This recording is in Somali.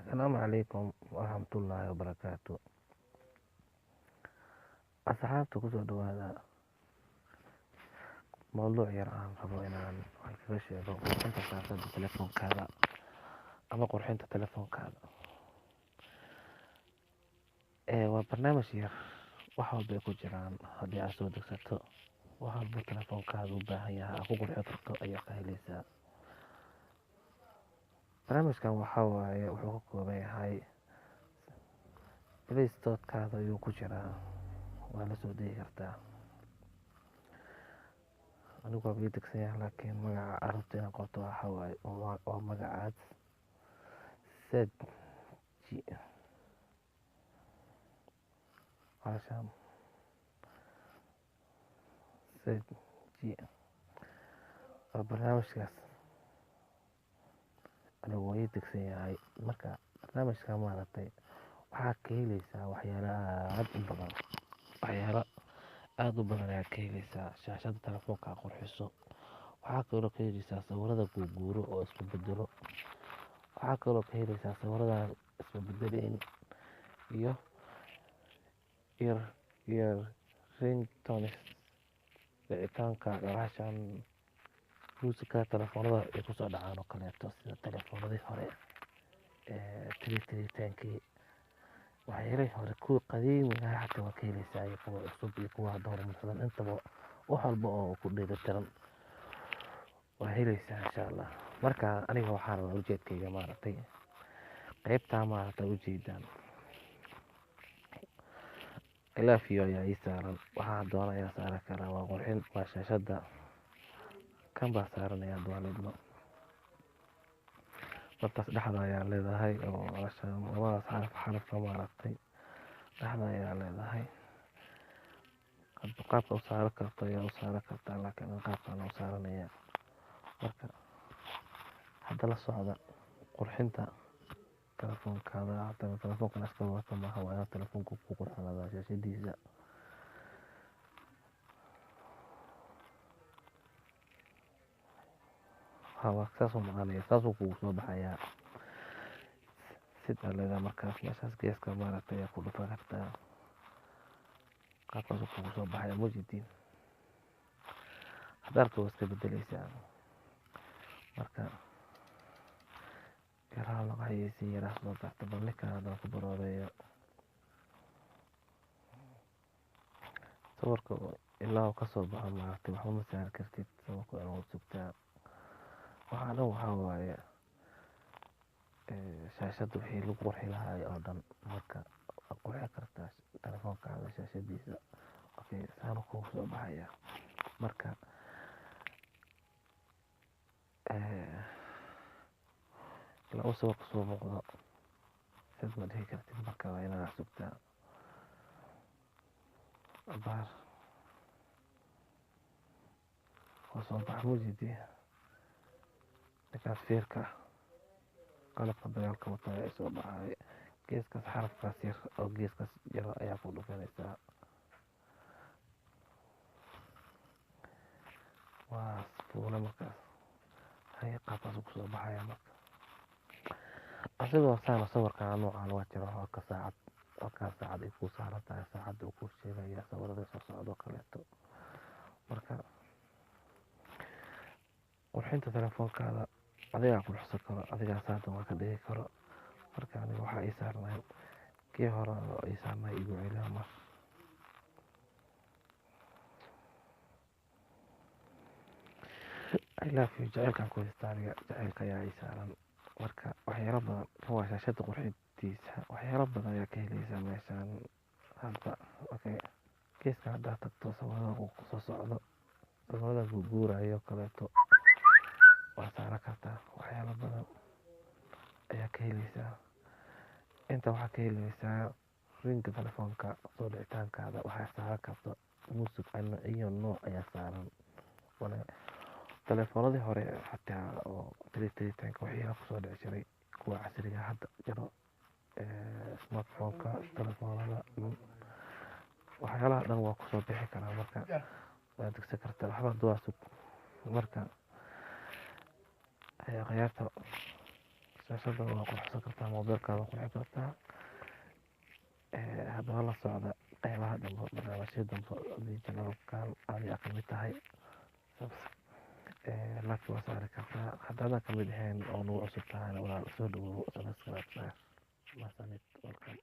السلام عليكم ورحمة الله وبركاته. أصحابتي kusoo dhawaada mowduuc yar aan rabo inaan wax kaga sheego qurxinta shaashada telefoonkaada ama qurxinta telefoonkaada. Waa barnaamij yar, wax walba ay ku jiraan. Haddii aad soo degsato wax walba telefoonkaada u baahan yahay aad ku qurxin karto ayaa ka helaysaa. barnaamijkan waxaa waaye wuxuu ka kooban yahay Play Store-kaada ayuu ku jiraa, waa la soo degi kartaa. anigu waa ii degsan yahay, laakiin magaca arabta inaan qorto waxaa waaye waa magacaas ZG عشان ZG waa barnaamijkaas anigu waa ii degsan yahay. marka barnaamijka maaragtay waxaa ka helaysaa waxyaalo aad u badan ayaa ka helaysaa. shaashada telefoonka aad qurxiso, waxaa kaloo ka helaysaa sawirada guurguuro oo isku bedelo, waxaa kaloo ka helaysaa sawiradan isku bedeleen iyo ringtones wicitaanka gadaashan muusika telefoonada ay kusoo dhacaan oo kaleeto, sida telefoonadii hore tiri waxyaalihii hore kuwa qadiimiga ah xataa waa ka helaysaa, iyo kuwa cusub iyo kuwa hadda horumarsan. intaba wax walba oo ku dheelitiran waa helaysaa insha allah. marka aniga waxaa rabaa ujeedkayga maaragtay qaybtaa maaragtay ujeedaan ilaafiyo ayaa ii saaran, waxaa doona ayaa saaran karaa. waa qurxin, waa shaashada kan baa saaran ayaa doonidno. markaas dhexda ayaa leedahay oo labadaas xarafka maaragtay dhexda ayaa leedahay. qaabka u saaran karto ayaa u saaran kartaa, laakiin qaabkaan u saaranaya. marka hadda la socda qurxinta telefoonkaada. hadda telefoonkan iska wata maaha, waa inaad telefoonka ku qurxanaada shaashadiisa. saasuu maqanaya, saasuu kugu soo baxayaa. sidaa leedahay markaas meeshaas geeska maaragtay ayaa ku dhufan kartaa. qaabkaasuu kugu soo baxaya mujidiin. hadaarka waa iska bedeleysaa. marka yaraha laga hayeysiin yaraha soo baxta, bal ninkan haddaan ku baroodeeyo sawirka ilaa uu kasoo baxo maaragtay waxba ma saari kartid. sawirka inaad sugtaa. waxaa dhan waxaa waaye shaashada wixii lagu qurxi lahaay oo dhan. marka waad qurxin kartaa telefoonkaada shaashadiisa. saanu kugu soo baxaya. marka ilaa uu sawirka soo muuqdo saad ma dhihi kartid. marka waa inaad sugtaa abaar oo soo bax mujidi. ninkaas fiirka qalabka dagaalka wata ayaa soo baxay. geeskaas xarafkaas yar oo geeskaas jiro ayaa ku dhufanaysaa. waa fuula markaas hay qaabkaas kusoo baxaya. marka asigoo saana sawirkan noocaan waa jiro. halka saacad ay ku saaran tahay, saacadda uu ku sheegaya sawirada soo socdo kaleeto. marka qurxinta telefoonkaada adigaa qurxsan karo, adigaa saatan waa ka dhigi karo. marka aniga waxaa ii saarnay kii hore oo ii saarnay igu celiya mar. ilaafiyo jaceylkan ku haysta aniga, jaceylka ayaa ii saaran. marka waxyaalo badan waa shaashada qurxintiisa, waxyaalo badan ayaa ka helaysaa meeshaan. hadda geeska haddaad tagto sawirada soo socdo, sawirada guurguurayo kaleeto waa saaran kartaa. waxyaalo badan ayaa ka helaysaa. inta waxaa ka helaysaa ringa telefoonka soo dhicitaankaada. waxaa saaran karta muusig iyo nooc ayaa saaran. telefoonadii hore xataa oo waxyaala kusoo dhici jiray, kuwa casriga hadda jiro smartphoneka telefoonada waxyaalaha dhan waa kusoo bixi karaa. marka waad degsan kartaa, waxba duwaa sug. marka khiyaarta shaashada waa qurxsan kartaa, moobilkaada qurxin kartaa. Haddaba la socda qeybaha dambe barnaamijyada dambe haddii janalkan aad kamid tahay like waa saari kartaa. Haddaadan kamid ahayn oo nagu cusub tahayna walaal soo dhawow, subscribe. Mahadsanid, welcome.